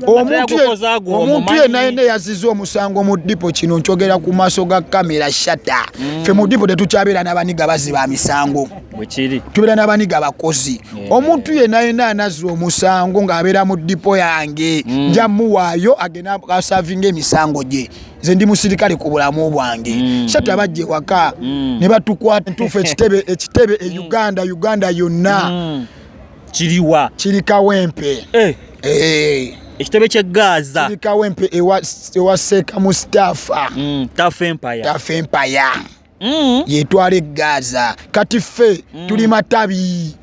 omuntu yenna yaziza omusango mu dipo kino nkyogera ku maaso ga kamera shata ffe mu dipo tetukyabeera n'abaniga baziba misango tubeera n'abaniga bakozi omuntu yenna anazza omusango ng'abeera mu dipo yange nja muwaayo agenda asavinga emisango gye nze ndi musirikale ku bulamu bwange shata bajje waka ne batukwata ntuufu ekitebe e Uganda yonna kiri Kawempe ekitebe kye Gaza kiri Kawempe ewa Seeka Mustafa Tough Empire yetwala Gaza kati ffe tuli matabi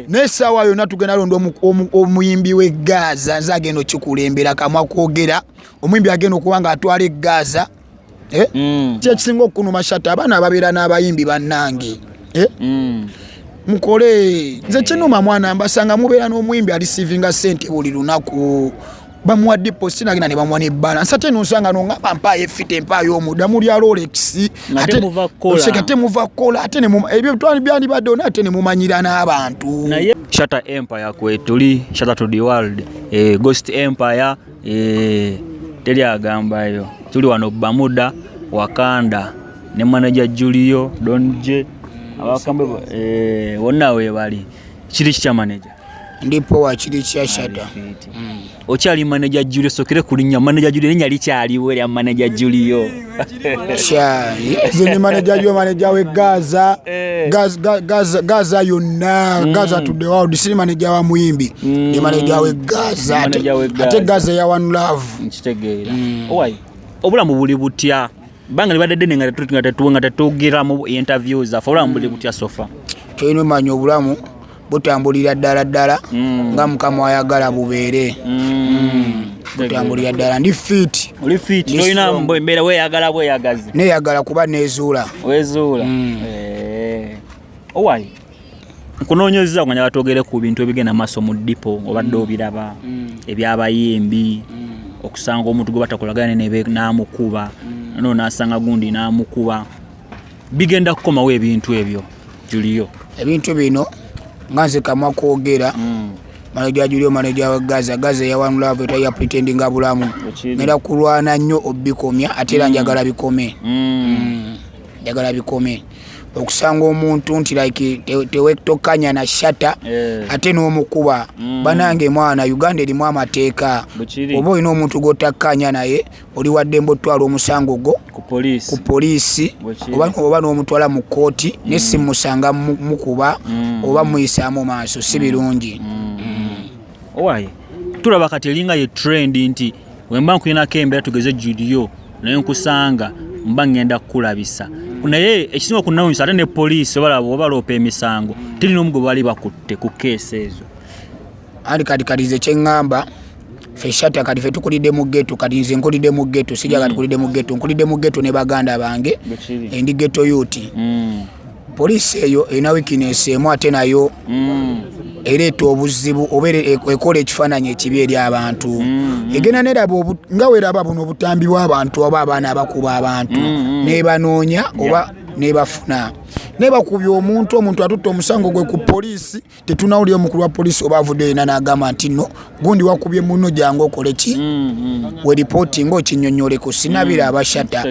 n'essaawa yonna tugenda londa omuyimbi we Gaza nze agenda okikulembera kamwa kwogera omuyimbi agenda okuba nga atwala Gaza kyekisinga okunuma shata abaana ababeera n'abayimbi bannange mukole nze kinuma mwana mbasanga mubeera n'omuyimbi alisivinga sente buli lunaku bamuwa deposit nagenda ne bamuwa ne balance ate nonsanga nongamba mpayo efite mpayo omuda muli ya Rolex ate muva kola ate ebyo twali byali badde ate ne mumanyira n'abantu Shatta Empire kwetuli Shatta to the world Ghost Empire teri agambayo tuli wano Bamuda Wakanda ne manager Julio Donje abakambe wonna we bali kiri kya manager ndipo wa kiri kya Shatta okyali manager Julio sokere kulinya manager Julio nyali kyali we manager Julio sha zini manager we Gaza Gaza yonna Gaza to the world sini manager wa muyimbi ni manager we Gaza ate Gaza ya One Love nkitegeera owai obulamu buli butya banga libadde nga tetugira mu interviews afola mbuli butya sofa tuyino manyo obulamu butambulira ddala nga mukama ayagala bubeere butambulira ddala ndi fit oli fit toyina mbera we yagala bwe yagazi ne yagala kuba nezuula wezuula owai nkunoonyeza nga batogere ku bintu ebigenda maaso mu dipo obadde obiraba ebyabayimbi okusanga omuntu gwe batakolagana nebe n'amukuba no nasanga gundi n'amukuba bigenda kukomawo ebintu ebyo Julio ebintu bino nganze kamwa kwogera manager Julio manager wa Gaza ya One Love ta ya pretending abulamu nera kulwana nnyo obikomya ate era njagala bikome njagala bikome okusanga omuntu nti like tewetokanya na Shatta ate n'omukuba banange mwana Uganda erimu amateeka oba olina omuntu gotakanya naye oli wadde mbotwala omusango go ku poliisi oba n'omutwala mu kooti nesimusanga mukuba oba muyisaamu maaso si birungi owaye tulaba kati eringa ye trend nti wemba nkulinako embeera tugeze Julio naye nkusanga mba ngenda kukulabisa naye ekisinga kunawunyisa ate ne poliisi obaloopa emisango teri n'omugoba bali bakutte ku keesi ezo ali kati kyeŋŋamba ffe Shatta kati ffe tukulidde mu ghetto kati nze nkulidde mu ghetto sijja kati kulidde mu ghetto nkulidde mu ghetto ne baganda bange endi ghetto youth poliisi eyo erina weakness emu ate nayo ereeta obuzibu oba ekola ekifaananyi ekibi eri abantu egenda neraba nga weeraba buno obutambi bw'abantu oba abaana abakuba abantu nebanoonya oba nebafuna nebakubya omuntu atutte omusango gwe ku poliisi tetunawulira omukulu wa poliisi oba avudde yena n'agamba nti nno gundi wakubye muno jangu okole ki we reporting okinnyonnyoleko sinabira aba Shatta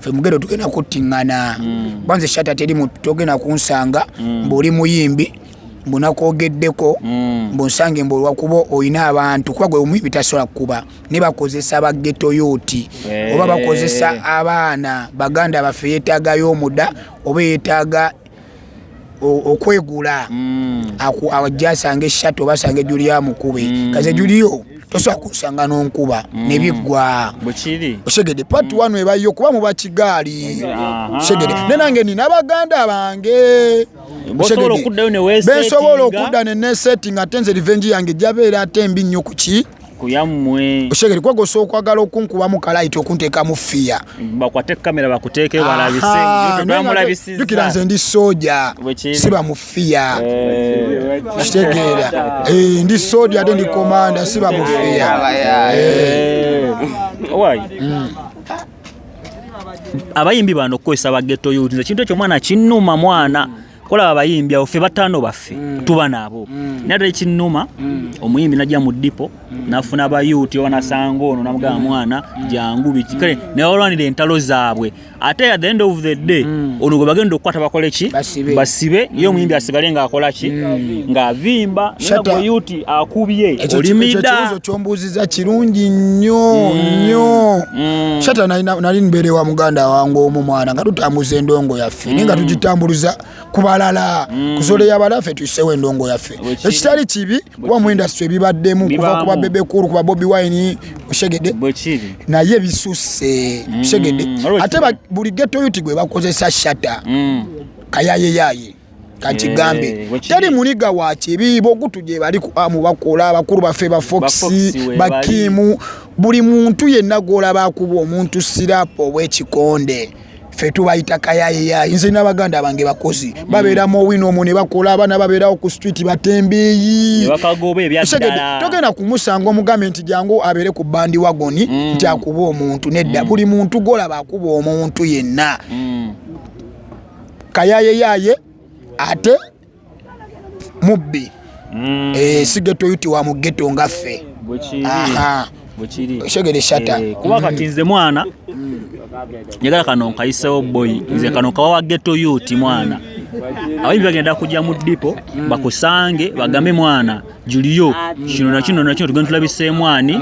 ffe mugendo tugenda kuttiŋŋana banze Shatta teri togenda kunsanga mbuli muyimbi mbunakogeddeko mbunsange mbulwa kuba oyina abantu kuba gwe omuyimbi tasobola kukuba ne bakozesa baghetto youth oba bakozesa abaana baganda baffe yeetaagayo omuda oba yeetaaga okwegula ajasanga Shatta oba asange Julio mukube kaze Julio tosobola kunsanga n'onkuba nebiggwa osegede part 1 ebayo kuba mu bakigaali osegede nenange nina baganda bange bensobola okudda ne setting ate nze revenge yange jabeera ate embi nnyo kuki kuyammwe osegede kwagosa okwagala okunkuba mu kalaiti okunteeka mu fiya bakwate kamera bakuteeke balabise jukira nze ndi soja siba mu fiya kitegeera ndi soja ate ndi komanda siba mu fiya abayimbi bano okukozesa baghetto youth kintu ekyo mwana kinnuma mwana kola abayimbi ofe batano baffe tuba nabo naye kinnuma omuyimbi najja mu dipo nafuna abayuti wanasanga ono namugamba mwana jangu bikikale ne olwanira entalo zaabwe ate at the end of the day ono gwe bagenda okukwata bakole ki basibe yo omuyimbi asigale nga akola ki nga avimba ne yuti akubye olimida ekyo kyombuziza kirungi nnyo Shata nali mbere wa muganda wangu omu mwana nga tutambuza endongo yaffe ninga tugitambuluza kubalala kusole yabalafe tusewe endongo yaffe ekitali kibi kuba mu industry ebibaddemu kuva kuba Bebe Cool kuba Bobby Wine Oshegede naye bisuse Oshegede ate buli ghetto youth gwe bakozesa Shata kayaye kakigambe tali muniga wa kibibo gutuje bali ku amu bakola abakuru baffe ba Foxy bakimu buli muntu yenna gola bakuba omuntu sirapo w'ekikonde fe tubayita kayaye nze n'abaganda bange bakozi babeera mu wino mu ne bakola abana babeerawo ku street batembeeyi bakagoba ebyaddala togenda kumusanga omugambe nti jangu abeere ku bandi wagoni nti akuba omuntu nedda buli muntu gola bakuba omuntu yenna kayaye ate mubbi sigeto yuti wa mugeto ngaffe Oshegede Shata kuba kati nze mwana njagala kano nkayisewo boy nze kano kawa ghetto youth mwana abayimbi bagenda kujja mu dipo bakusange bagambe mwana Julio kino na kino tugenda tulabise mwani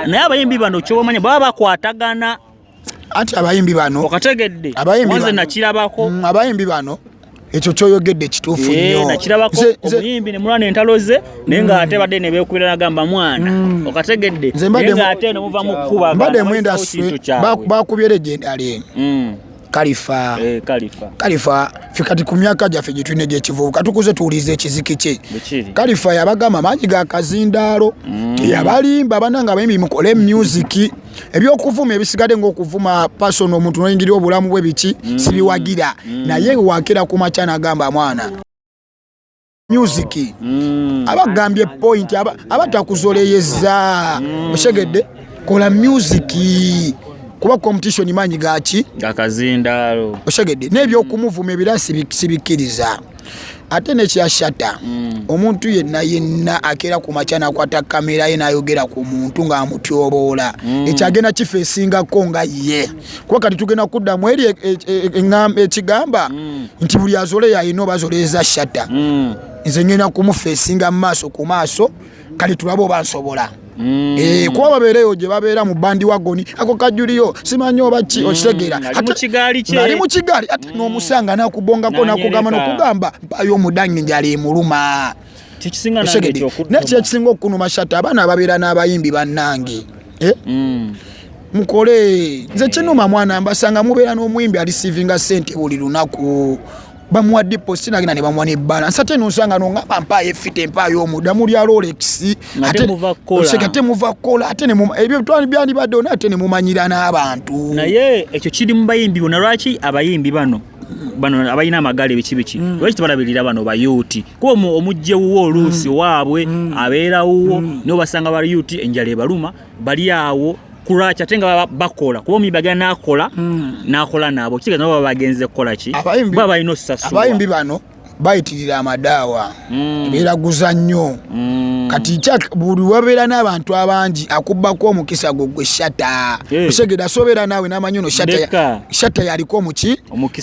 naye abayimbi bano kyobamanya baba bakwatagana ati abayimbi bano okategedde wanze nakirabako abayimbi bano ekyo kyoyogedde kituufu nnyo nakirabako omuyimbi ne mulwana entaloze naye nga ate badde ne beekubira nagamba mwana okategedde naye nga ate ne muva mu kkuba mbadde mu industry bakubye legendary Kalifa fikati ku myaka gyaffe gye tulina gy'ekivubuka tukuze tuwulize ekiziki kye Kalifa yabagamba maanyi ga kazindaalo teyabalimba bananga abayimbi mukole music ebyokuvuma ebisigadde ng'okuvuma personal omuntu noyingira obulamu bwe biki sibiwagira naye wakira ku maca nagamba mwana music abagambye point abatakuzoleyeza Oshegedde kola music kuba competition manyi gaki gakazindaalo Oshegedde nebyo kumuvuma ebirasi sibikiriza ate ne kya Shata omuntu yenna akera ku machana kwata kamera ye nayogera ku muntu nga amutyobola ekyagenda kifesinga konga ye kuba kati tugenda kudda mu eri ekigamba nti buli azole yayino bazoleza Shata nze ngenda kumufesinga maaso ku maaso kali tulabo bansobola kuba babeereyo gye babeera mu bandi wagoni ako kajuliyo simanyi oba ki okitegera ali mu kigali ate n'omusanga nakubongako nakugamba nokugamba mpayo omudanyi njali emuluma nekyekisinga okunuma Shata abaana babeera n'abayimbi bannange mukole nze kinuma mwana mbasanga mubeera n'omuyimbi alisivinga sente buli lunaku bamuwa deposit nagina ne bamuwa ne balance ate nusanga nongamba mpaye fite mpaye omuda muri ya Rolex ate muva kola ate ne ebyo twali byani badona ate ne mumanyira n'abantu naye ekyo kiri mu bayimbi bona lwaki abayimbi bano abayina amagale biki lwaki tebalabirira bano bayuti kuba omujje wuwo oluusi waabwe abeera wuwo no basanga ba yuti enjale baluma bali awo kuracha tenga bakola kuba mibagana nakola nabo kiga nabo bagenze kola ki baba ino sasa abayimbi bano bayitirira amadawa beraguza nnyo kati chak buli wabera n'abantu abangi akubako omukisa gwe Shata Oshegeda sobera nawe n'amanyono Shata yaliko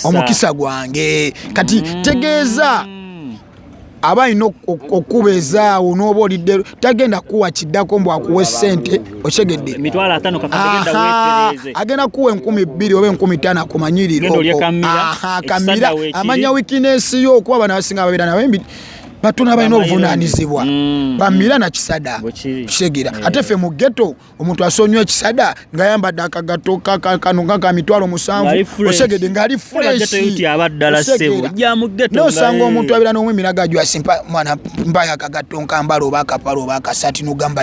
omukisa gwange kati tegeeza abayino okubeza onoba olidde tagenda kuwa kiddako mbu akuwe sente Oshegedde emitwalo 5 kakagenda wetereze agenda kuwa 2,000 oba 5,000 akumanyiriro kamira amanya weakness yo kuba bana basinga babeera nabayimbi batuna balina obuvunaanyizibwa bamira na kisada Oshegera ate ffe mu ghetto omuntu asonywa ekisada ngayambadde akagato kano nga mitwalo 7 Oshegedde ngali fresh nosanga omuntu abeera n'omwemira gajwa simpa mwana mbaya akagato nkambala oba akapalo oba akasati nugamba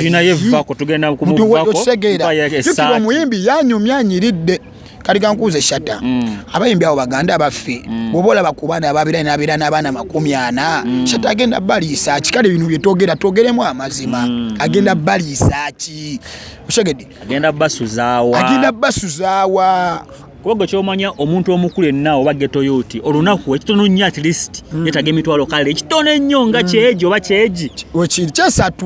Oshegera yukira omuyimbi yanyumya anyiridde kali gankuze Shata abayimbi abo baganda baffe bobola bakubana ababira n'abaana 40 Shata agenda balisa kikale bintu bye togeremu amazima agenda balisa ki Oshegedde agenda basuzaawa Kubaga kyomanya omuntu omukulu ennawo ba ghetto youth olunaku ekitono nnyo at least yetaga emitwalo kale ekitono ennyo nga kyejo oba kyeji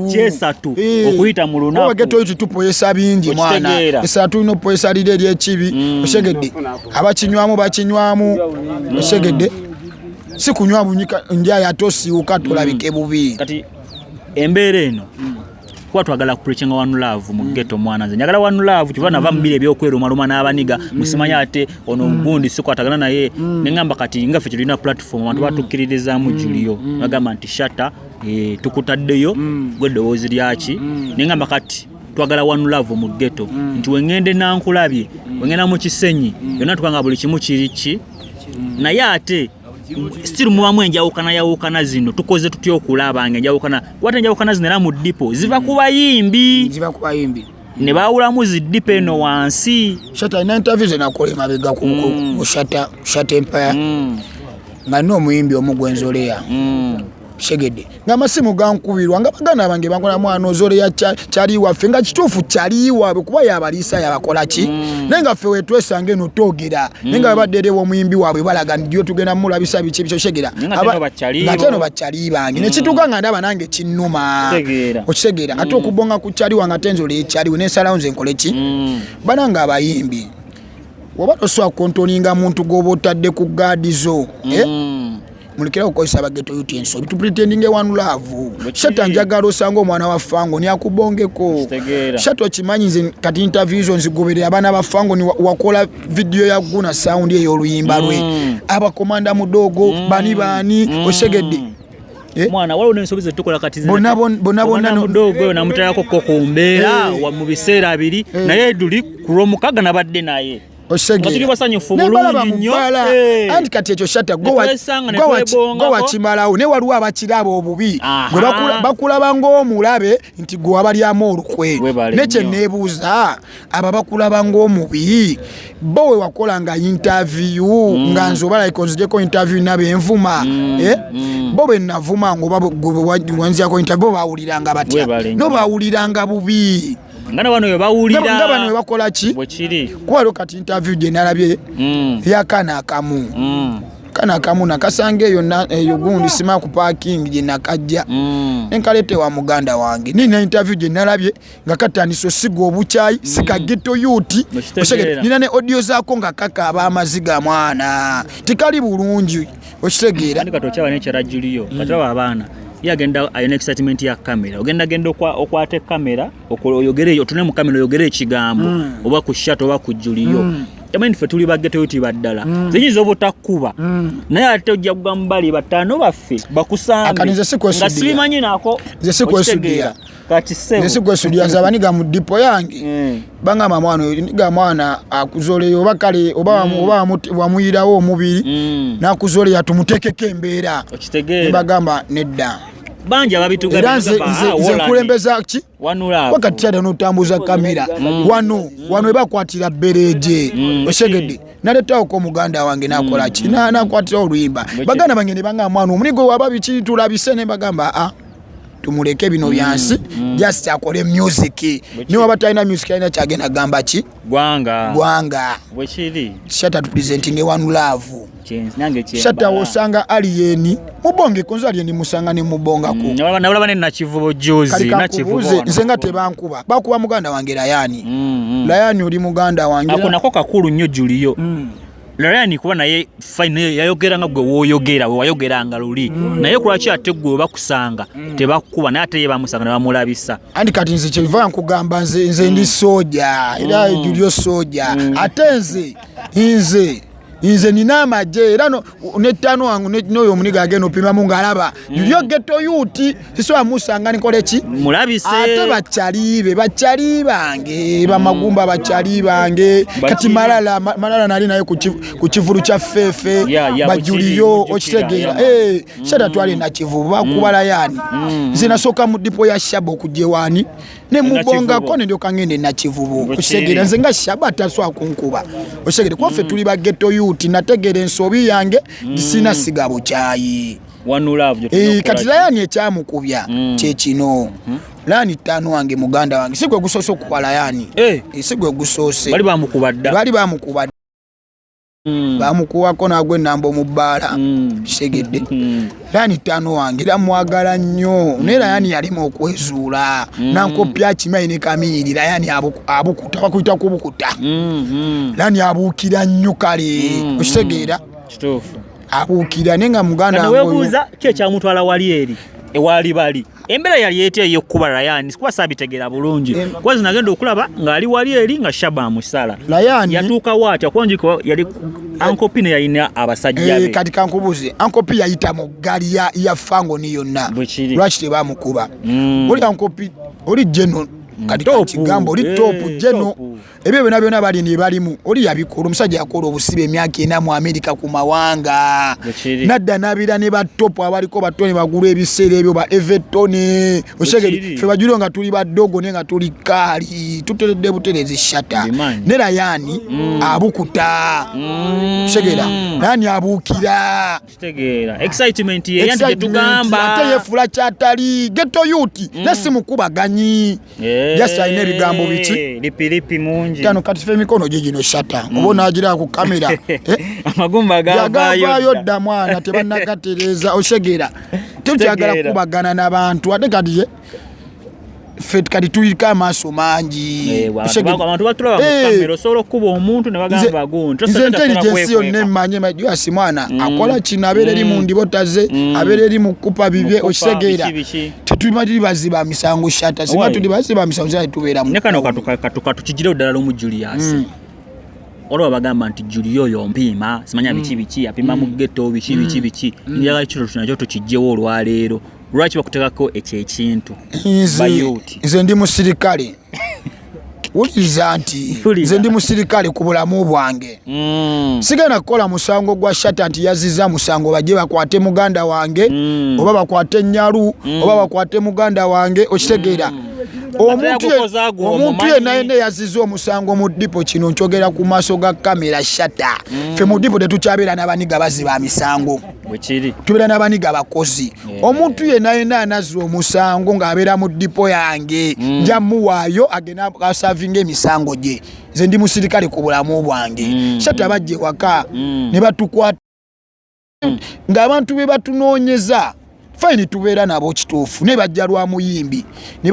kyesatu okuyita mu lunaku ba ghetto youth tupoyesa bingi mwana esatu ino poyesa lide lyekibi oshegedde abakinywamu bakinywamu oshegedde si kunywa bunyika ndya yatosi ukatolabike bubi kati embeera eno kwa twagala kupreachinga one love mu ghetto mwana nze njagala one love kiva nava mbire ebyokwero maluma n'abaniga musimanya ate ono gundi siko atagana naye nengamba kati ngafe tulina platform abantu batukiririza mu Julio bagamba nti shata tukutaddeyo gwedowoozi lyaki nengamba kati twagala one love mu ghetto nti wengende nankulabye wengena mu kisenyi yonna tukanga buli kimu kiriki naye ate still mubamu enjawukana zino tukoze tutyo okulaba enjawukana wate enjawukana zino era mu dipo ziva ku bayimbi ne baawulamu ziddipo eno wansi Shatta ina interviews nakole mabega ku Shatta Empire nga n'omuyimbi omugwenzoleya Shegede ng'amasimu gankubirwa nga baganda bange bankola mwana ozoleya kyali waffe nga kituufu kyali waabwe kuba yabalisa yabakola ki nenga ffe wetwesange no togera nenga badderewo omuyimbi waabwe balaga ndio tugenda mulabisa bichi bicho Shegera nateno bakyali bange ne kituuka nga ndaba nange kinnuma okisegera ate okubonga ku kyali wanga tenzole kyali ne salawunze nkole ki bananga abayimbi woba toswa kontoninga muntu gobo tadde ku gadizo mulekera okukozesa ba ghetto youth enso bitu pretending one love Shatta njagala osanga omwana wa fango ni akubongeko Shatta okimanyi nze kati interviews nzigoberera abana ba fango ni wakola video ya guna sound eyo oluyimba lwe abakomanda mudogo bani oshegedde mwana wale unensobize tukola kati zina bona mudogo na mutayako kokumbera wa mu biseera abiri naye duli kuromukaga nabadde naye Oshegera basanyufu bulungi nnyo anti kati ekyo Shatta go wakimalawo ne waliwo abakiraba obubi gwe bakulaba ng'omulabe nti gwe wabalyamu olukwe nekye neebuuza aba bakulaba ng'omubi bo we wakola nga interview nga nze obalayika onzijeko interview nabe envuma bo bwe navuma ng'owanziyako interview bo baawuliranga batya no baawuliranga bubi ngana wano yobawulira ngabano yobakola ki bwekiri kwalo kati interview je nalabye yakana akamu nakasange eyo gundi sima ku parking je nakajja enkalete wa muganda wange nina interview je nalabye nga kataniso sigo obuchayi sika ghetto youth oshegere nina ne audio zako nga kaka abamaziga mwana tikali bulungi okitegera ndika tochawa ne chara Julio kataba abana yagenda ayina excitement ya kamera ogenda okwate kamera okoyogere otune mu kamera oyogere ekigambo oba ku Shatta oba ku Julio tamani ffe tuli ba ghetto youth baddala zinyizo obotakuba naye ate ojja kugambali batano baffe bakusambe nga silimanyi nako nze sikwesudia kati sewo nze sikwesudia zabaniga mu dipo yange bangama mwana akuzoleyo bakale oba wamuyirawo omubiri nakuzoleya tumutekeko embeera okitegeera bagamba nedda banja babitugabira nze kulembeza ki wakati Shatta notambuza kamera wano ebakwatira bereje oshegedde naletawo ko muganda wange nakola ki nakwatira oluyimba baganda bange ne banga mwana omunigo waba biki tulabise ne bagamba tumuleke bino byansi just akole music ni wabatalina music alina kyagenda gamba ki gwanga bwekiri Shatta presenting one love nange Shatta osanga aliyeni mubonge konza aliyeni musanga ne mubonga ko nabula bane nakivubo jozi nakivubo nzenga tebankuba bakuba muganda wange Layani oli muganda wange akonako kakulu nnyo Julio Layani kuba naye fine yayogera nga gwe woyogera wayogeranga luli naye kulaki ate gwe bakusanga tebakuba naye ate bamusanga ne bamulabisa andi kati nze kyeviva nkugamba nze ndi soja era Julio soja ate nze nina amaje era netano wangu noyo omuniga agenda opima mu ngalaba Julio ghetto youth sisobola musanga nikole ki mulabise ate bakyali bange bamagumba bakyali bange kati malala nali naye ku kivulu kya ffefe Julio okitegeera Shatta twali na kivubu bakuba Layani nze nasooka mu dipo ya Shabo okujewani ne mubonga ko ndio kangende na kivubu okitegeera nze nga Shabo ataswa kunkuba okitegeera ko ffe tuli ba ghetto youth nategere ensobi yange disina sigabo kyayi one love kati Layani ekyamukubya kyekino Layani tano wange muganda wange sigwe gusoso ku Layani sigwe gusoose bali bamukuba bamukuwako nagwe nambo mu bbaala kisegedde yani tano wange era mwagala nnyo naye yani yalimu okwezuula nankopya kimanyi ne kamiirira yani abukuta bakuyita kubukuta yani abuukira nnyo kale okitegeera abuukira naye nga muganda webuuza ki ekyamutwala wali eri ewali bali embeera yali etya ey'okkuba Ryan sikuba saabitegeera bulungi kuba zinagenda okulaba ng'ali wali eri nga Shaba amusala Ryan yatuuka waatya kunjiko yali Ankopi ne yalina abasajja be kati kankubuuze Ankopi yayita mu ggaali ya Fangoni yonna lwaki tebamukuba oli Ankopi oli Jeno kati kigambo oli topu Jeno ebyo byonna bali ne balimu oli yabikola omusajja yakola obusibe emyaka 4 mu Amerika ku mawanga nadda nabira ne batopu abaliko batone bagulu ebiseera ebyo ba Everton oshegeri fe bajulio nga tuli badogo ne nga tuli kali tuteredde buterezi shata ne Ryan abukuta oshegera nani abukira kitegeera excitement ye yandi tetugamba ate yefula chatali Ghetto Youth nasimukubaganyi just ayina ebigambo biki lipilipi mungi tano kati fe mikono gigino shata obona agira ku kamera amagumba gavayo dda mwana tebanagatereza oshegera tujagala kubagana n'abantu ate kati fet kati tuyika amaso mangi abantu batulaba ku kamera solo kuba omuntu ne bagamba guntu intelligence yonna emanye majua si mwana akola kino abeera eri mu ndibotaze abeera eri mu kupa bibye oshegera tetuli baziba misango shata singa tuli baziba misango shata tubeera mu nekano katukijire oddala mu Julius olwo bagamba nti Julio yo mpima simanya biki apima mu ghetto biki njagala kiro tunakyo tukijjewo olwaleero lwaki bakutekako ekintu nze ndi musirikale uliza nti nze ndi musirikale ku bulamu bwange sigenda kukola musango gwa shata nti yaziza musango bajje bakwate muganda wange oba bakwate nnyalu oba bakwate muganda wange okitegeera omuntu yenna yaziza omusango mu dipo kino nkyogera ku maaso ga kamera shata fe mu dipo tetukyabeera n'abaniga baziba misango tubeera n'abaniga bakozi omuntu yenna anazza omusango ng'abeera mu dipo yange nja muwaayo agenda asavinga emisango gye nze ndi musirikale ku bulamu bwange shata bajje waka ne batukwata ng'abantu be batunoonyeza faini tubeera nabo kituufu ne bajja lwa muyimbi ne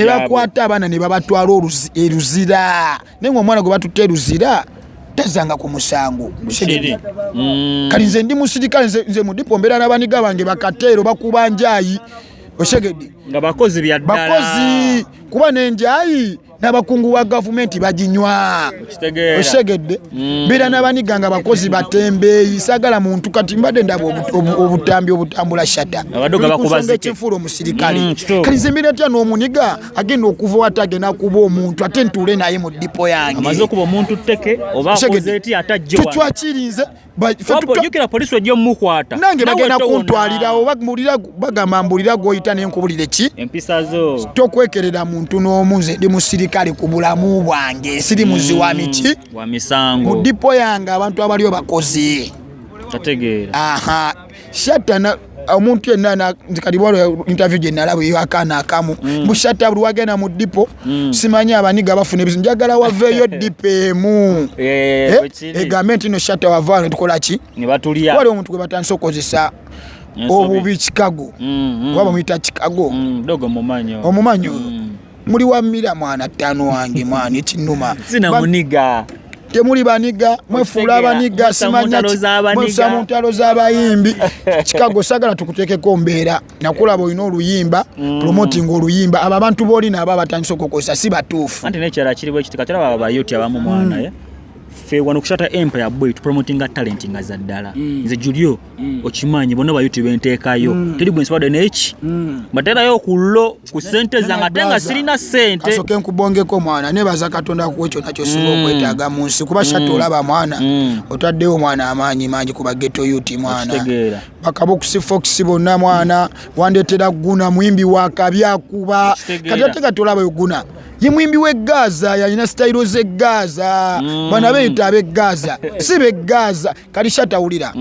bakwata abaana ne babatwala eruzira naye omwana gwe batutte eruzira tazanga ku musango kali nze ndi musirikale nze mudipo mbeera n'abaniga bange bakateero bakuba njayi oshegedde nga bakozi bya ddala bakozi kuba n'enjayi n'abakungu wa gavumenti baginywa oshegedde mbeera n'abaniga nga bakozi batembeeyi saagala muntu kati mbadde ndaba obutambi obutambula shata ekifuula omusirikale kali nze mbeera tya n'omuniga agenda okuva wate agenda kuba omuntu ate ntuule naye mu dipo yange amaze okuba omuntu tteke oba akoze eti atajje wano tetwakirinze jukira polisi ojja mukwata nange bagenda kuntwalirawo bagamba mbulira gw'oyita nenkubulire ki empisa zo tokwekerera muntu n'omu nze ndi musirikale ku bulamu bwange siri muzi wa miki wa misango mu dipo yange abantu abaliyo bakozi tategeera shata omuntu yenna kati bwalo interview gye nalaba akaana akamu bushata buli wagenda mu dipo simanyi abaniga bafuna ebizibu njagala waveeyo dipo emu egavumenti ino shata wavaayo ne tukola ki ne batulya wali omuntu gwe batandise okukozesa obubi Chicago waba muyita Chicago omumanyo muli wamira mwana ttano wange mwana ekinuma sina muniga temuli baniga mwefuula abaniga simanya mu ntalo z'abayimbi Chicago sagala tukuteekeko mbeera nakulaba olina oluyimba promoting oluyimba abo abantu boolina aba batandise okukozesa si batuufu anti nekyala kiriwo ekitikatera baba bayoti abamu mwana fe wano kushata empire boy to promoting talent nga za ddala nze Julio okimanyi bonna bayuti benteekayo teri bwe nswade nechi batera yo kullo ku sente zanga tenga sirina sente asoke nkubongeko mwana nebaza Katonda ku ekyo nakyo singa okwetaaga mu nsi kuba shata olaba mwana otaddewo mwana amaanyi mangi kuba Ghetto Youth mwana bakabokusi Fox bonna mwana wandetera Guna muyimbi wa kabyakuba katateka tolaba Guna ye mwimbi we Gaza yalina style ze Gaza bana beita be Gaza sibe Gaza kali shata ulira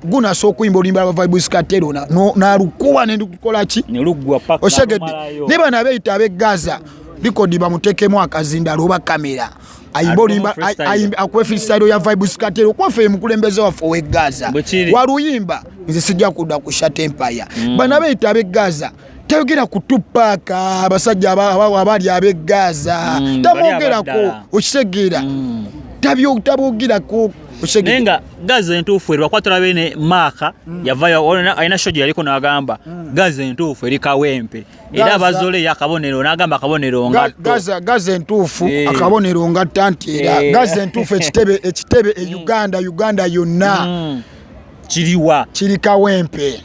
Guna so kuimba olimba ba Vibe Skatero na lukuwa ne ndukola ki ne lugwa paka oshegedde ne bana beita be Gaza likodi bamutekemu akazinda loba kamera akwe freestyle ya vibe skatero kwa fe mukulembeze wa for Gaza waluyimba nze sijja kudda ku Shut Empire bana beita be Gaza tayogera kutupaka abasajja abali abe Gaza tabogerako okisegera tabyogerako nenga Gaza entuufu erwa kwatula bene maka yavayo aina shoji yaliko nagamba Gaza entuufu eri Kawempe era bazole yakabonero nagamba kabonero ngatto Gaza entuufu akabonero ngatanti era Gaza entuufu ekitebe Uganda yonna kiri Kawempe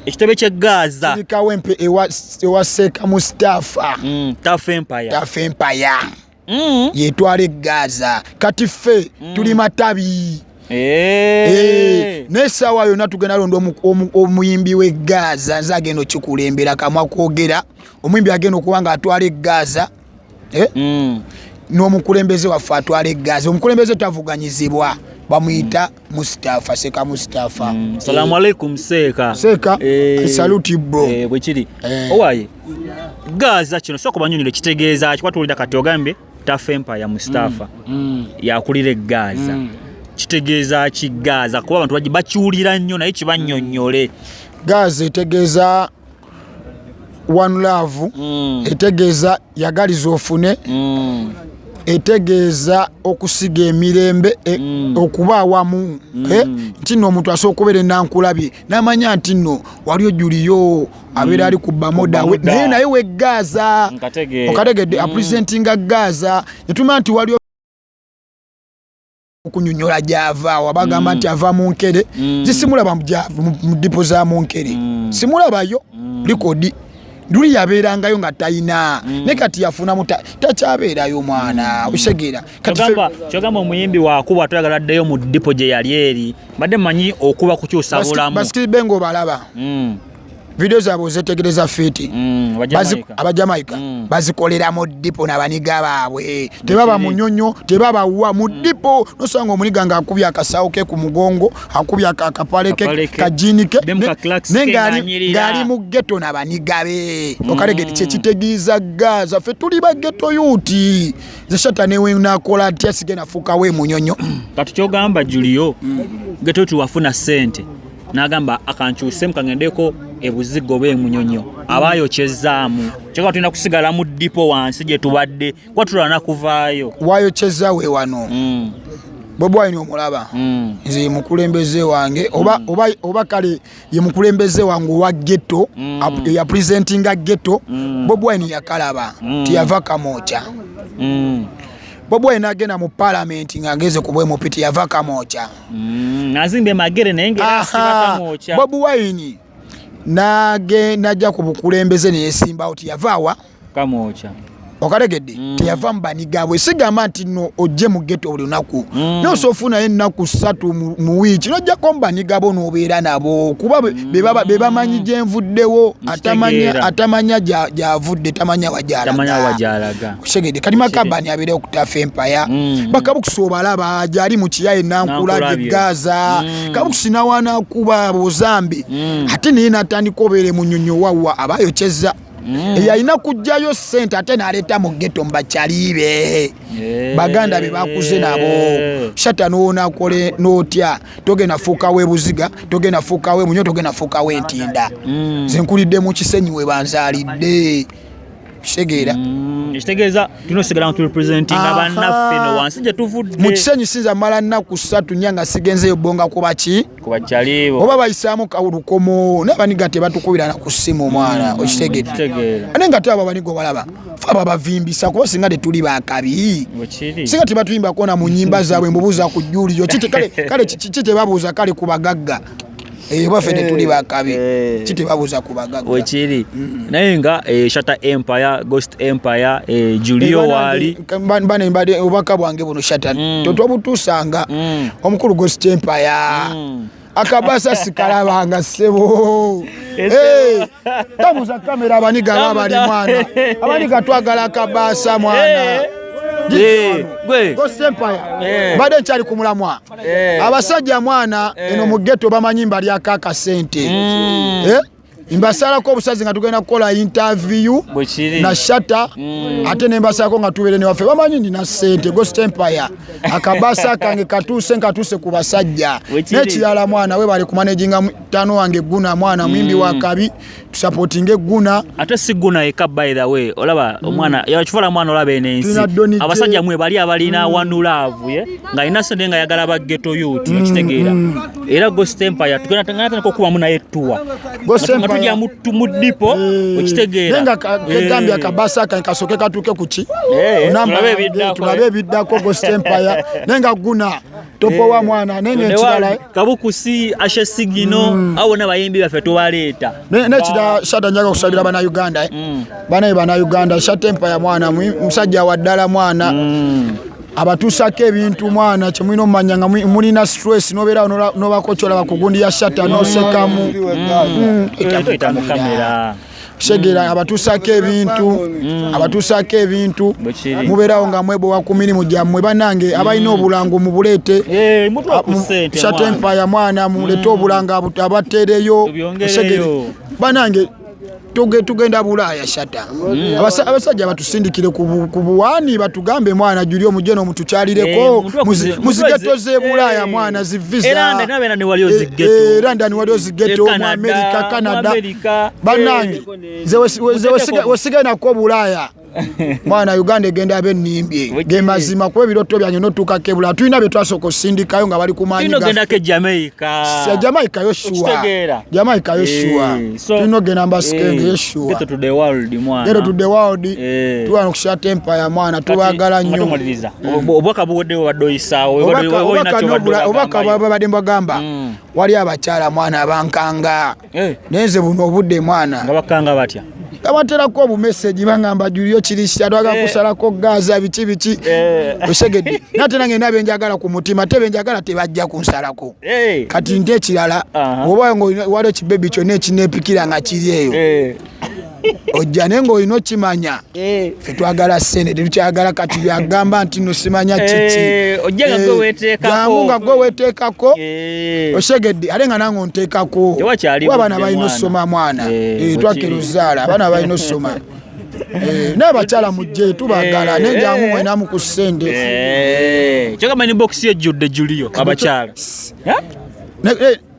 ekitebe kye Gaza kiri Kawempe ewa Seka Mustafa Tough Empire yetwale Gaza kati ffe tuli matabi nesawa yonna tugenda londo omuyimbi we Gaza nze agenda okikulembera kamwa kwogera omuyimbi agenda okuba nga atwale Gaza n'omukulembeze waffe atwale Gaza omukulembeze tavuganyizibwa bamuyita Mustafa Seka Mustafa Salamu alaikum Seka salute bro bwekiri owaye Gaza kino soko banyonyole kitegeeza kikwatulira kati ogambe Tough Empire ya Mustafa yakulire Gaza kitegeeza ki Gaza kuba abantu baji bakiwulira nnyo naye kibanyonyole Gaza etegeeza one love etegeeza yagaliza ofune etegeeza okusiga emirembe okuba awamu nti nno omuntu asobola okubeera enankulabye n'amanya nti nno wali ojuliyo abeera ali ku bamoda naye we Gaza okategedde apresentinga Gaza netuma nti wali okunyonyola gyava wabagamba nti ava mu nkere zisimulaba mu dipo za mu nkere simulabayo likodi nduli yabeerangayo nga tayina ne kati yafuna takyabeerayo mwana usegera kyogamba omuyimbi wakuba twagaladdeyo mu dipo gye yali eri badde manyi okuba kukyusa bulamu basikiri bengo balaba video zabo zetegereza fiti abajamaika bazikolera mu dipo n'abaniga baabwe tebaba munyonyo tebaba wa mu dipo nosanga omuniga nga akubya akasawo ke ku mugongo akubya akapale ke kajini ke ngali mu ghetto n'abaniga be okalegedde kye kitegiza Gaza fe tuli ba ghetto yuti ze shatane we nakola tia sigena fuka we munyonyo kati kyogamba Julio ghetto tuwafuna sente nagamba akankyuse mkangendeko ebuzigo be munyonyo abayo kyezaamu kyeka tulina kusigala mu dipo wansi gye tubadde kwatula na kuvaayo wayo kyeza we wano Bobo Wine omulaba nze mukulembeze wange oba kale ye mukulembeze wangu wa ghetto ya presentinga ghetto Bobo Wine yakalaba tiyava kamocha Bobo Wine agenda mu parliament ngageze kubwe mu piti yava kamocha nazimbe magere nenge asibaka kamocha Bobo Wine najja ku bukulembeze ne yesimba oti yavawa kamocha okalegedde teyava mbaniga bwe sigamba nti no ojje mu ghetto buli lunaku nosofuna ennaku 3 mu wiiki nojja kombaniga bo nobeera nabo kuba be bamanyi gye nvuddewo atamanya gyavudde tamanya wajalaga kusegedde kalima kabani abeere ku Tough Empire bakabukusi obalaba gyali mu kiyaye nankula Gaza kabukusi nawana kuba bozambi ate naye natandika obeere mu nyonyo wawa abayo kyeza yalina kujjayo sente ate naleta mu ghetto mbakyalibe baganda be bakuze nabo shata noona kole notya togenda fuuka we buziga togenda fuuka we munyo togenda fuuka we ntinda zenkulidde mu kisenyi we banzalidde segera kitegeeza tunosigala ntu representing abannaffe no wansi gye tuvudde mu kisenyi sinza mala nnaku 3 nyanga sigenzeyo bonga kubaki kubakyalibo oba bayisaamu kawulukomo n'abaniga tebatukubira na ku ssimu mwana okitegedde ane nga taba banigo balaba faba bavimbisa kuba singa tetuli bakabi singa tebatuyimba kona mu nyimba zaabwe mbubuuza ku jjuliro kale kite babuuza kale ku bagagga baffe tuli bakabi kite babuuza ku bagagga wekiri naye nga Shut Empire Ghost Empire Julio wali bane mbade obaka bwange buno Shut totwabutusanga omukulu Ghost Empire akabasa sikalabanga sebo tabuza kamera abaniga babali mwana abaniga twagala akabasa mwana gwe Ghost Empire bade nkyali kumulamwa abasajja mwana eno mu ghetto bamanyimba lyakaka sente Mbasalako obusazi nga tugenda kukola interview na Shatta ate ne mbasalako nga tubeere ne waffe bamanyi nina ssente Ghost Empire akabasa kange katuse ku basajja n'ekirala mwana we bali ku managinga tano wange Guna mwana mwimbi wa kabi supporting Guna ate si Guna eka by the way olaba omwana yakifola mwana olaba enensi abasajja mwe bali abalina One Love nga ina sente nga yagala ba ghetto youth ekitegeera era Ghost Empire tugenda tangana ko kuba muna yetua Ghost Empire tujja mu dipo ekitegeera nenga kagambya akabasa kange kasoke katuke kuki tulabe biddako Ghost Empire nenga Guna topo wa mwana nenge ekirala kabukusi ashe sigino awona bayimbi baffe tubaleeta nekira Shatta njaga kusabira bana Uganda bana Uganda Shatta Empire mwana musajja wa ddala mwana abatusako ebintu mwana kyemwina omumanya nga mulina stress nobeera nobakocola bakugundi ya Shatta nosekamu Shegera abatusako ebintu mubeerawo nga mwebowa ku mirimu gyammwe banange abalina obulango mubuleete Shatta Empire mwana mulete obulanga abateereyo Shegere banange tugenda Bulaaya Shatta abasajja batusindikire ku buwani batugambe mwana Julio mujeno mutukyalireko muzigetoze Bulaaya mwana zivisa era ndani walio zigeto mu America Canada banange wesigena ko Bulaaya mwana Uganda egenda abennimbye ge mazima kuba ebiroto byange notuuka kebula tulina bye twasooka osindikayo nga bali kumanyi Jamaica yoshua tulina ogenda mbasikenge yoshua Ghetto to the world tuwana ku Shatta Empire mwana tubagala nnyo obwaka buweddewo baddoyisaawo obwaka babadde mbagamba wali abakyala mwana abankanga nenze buno obudde mwana nga bakanga batya abaterako obumeseji bangamba Julio Kirisya twaga kusalako gaza biki oshegedde nate nange nabe njagala ku mutima tebe njagala tebajja kunsalako kati nte ekirala oba ngo wali ekibebi kyonna ekinepikira nga kiri eyo ojja nenga olina okimanya ffe twagala ssente tetukyagala kati byagamba nti no simanya kiki nga gwe weteekako oshegedde ate nga nange onteekako abaana balina osoma mwana twakeruzaala abaana balina osoma n'abakyala mujje tubagala nenjangu mwenamu ku ssente kyogamba ni bokisi ejjudde Julio abakyala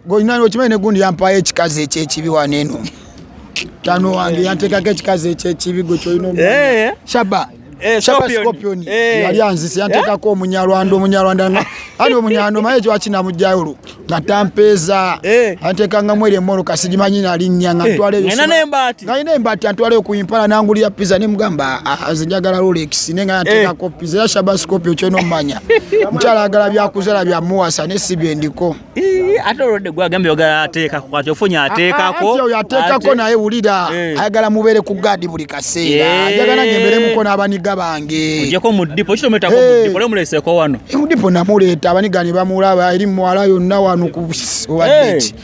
goinani okimanyi ne gundi yampayo ekikazi ekyekibi waneeno tano wange yantekako ekikazi ekyekibi gwe kyolina Shaba Scorpion yali anzise yantekako omunyarwanda ali omunyarwanda maye kyakina mujjayo nga tampeeza antekanga mwere emmoroka sigimanyi nalinnya nga ina embati antwaleyo ku Impala nangulira pizza ne mugamba azinjagala Rolex nenga yantekako pizza ya Shaba Scorpion kyolina omumanya mukyala agala byakuzala byamuwasa ne sibyendiko ate olwedde gwagambye ogala ateekako kati ofunya ateekako yateekako naye wulira ayagala mubeere ku gaadi buli kaseera ajagala ngemberemuko n'abaniga bange ojjeko mu ddipo kitometako mu ddipo lemuleeseko wano mu ddipo namuleeta abaniga ne bamulaba eri muwala yonna wano ku obadde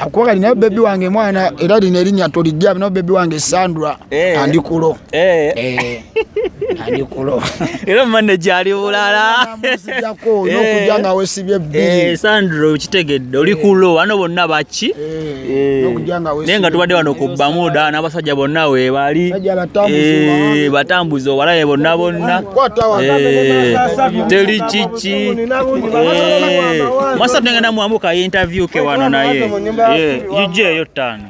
akuwaga linayo bebi wange mwana era lina erinnya tolijja nayo bebi wange Sandra andikulo andikulo era manager ali bulala muzijjako n'okujja nga weesibye ebbiri Sandra kitegedde oli kulo wano bonna baki naye nga tubadde wano ku Bamuda n'abasajja bonna weebali batambuzi obalabe bonna teri kiki mwasa tugenda muwambuka interview ke wano naye yujjeeyo ttaano